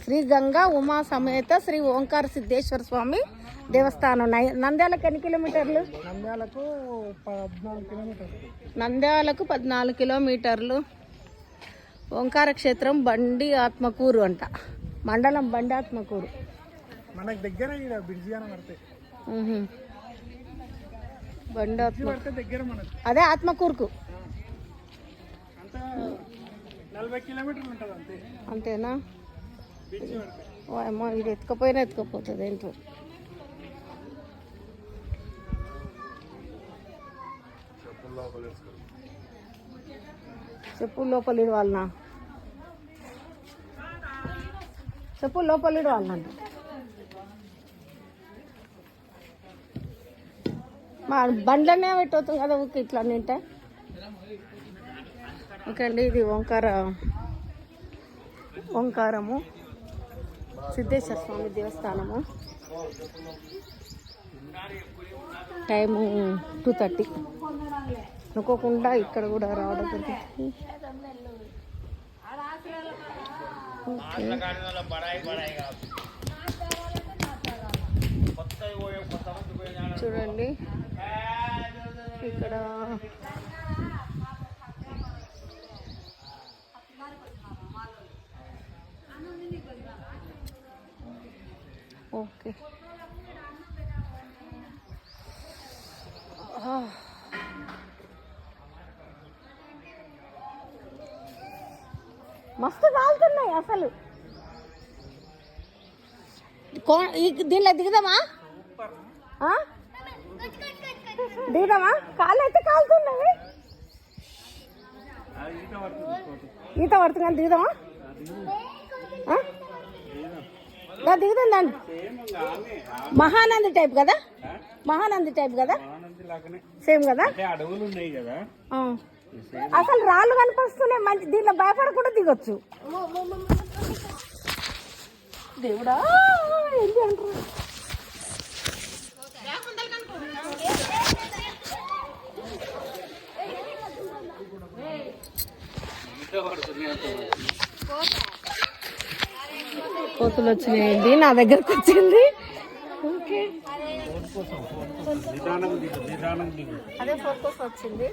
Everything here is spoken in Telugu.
శ్రీ గంగా ఉమా సమేత శ్రీ ఓంకార సిద్ధేశ్వర స్వామి దేవస్థానం. నంద్యాలకు ఎన్ని కిలోమీటర్లు? నంద్యాలకు 14 కిలోమీటర్లు. ఓంకార క్షేత్రం బండి ఆత్మకూరు అంట, మండలం బండి ఆత్మకూరు. మనకు దగ్గర బండి అదే ఆత్మకూరుకు 40 కిలోమీటర్లు ఉంటుంది అంతే. అంతేనా? అమ్మ ఇది ఎత్తుకపోయినా ఎత్తుకపోతుంది ఏంటో. చెప్పు లోపలి వాళ్ళనా? చెప్పు లోపలి వాళ్ళంట. మా బండ్లనే పెట్టవుతుంది కదా ఊరికి ఇట్లా నింటే. ఓకే అండి, ఇది ఓంకారము సిద్ధేశ్వర స్వామి దేవస్థానము. టైము 2:30. అనుకోకుండా ఇక్కడ కూడా రావడం జరిగింది. చూడండి ఇక్కడ ఓకే. మస్తు కాలుతున్నాయి అసలు. దీనిలో దిగుదామా? దిగుదామా? కాళ్ళు అయితే కాలుతున్నాయి. ఈత పడుతుంది, దిగుదామా? దిగుతుందండి. మహానంది టైప్ కదా? మహానంది టైప్ కదా? సేమ్ కదా? అసలు రాళ్ళు కనిపిస్తున్నాయి మంచి. దీంట్లో భయపడకుండా దిగొచ్చు. దేవుడా ఏంటి అంటారు. కోతులు వచ్చినాయండి, నా దగ్గరకు వచ్చింది. ఓకే, అదే ఫోర్ కోసం వచ్చింది.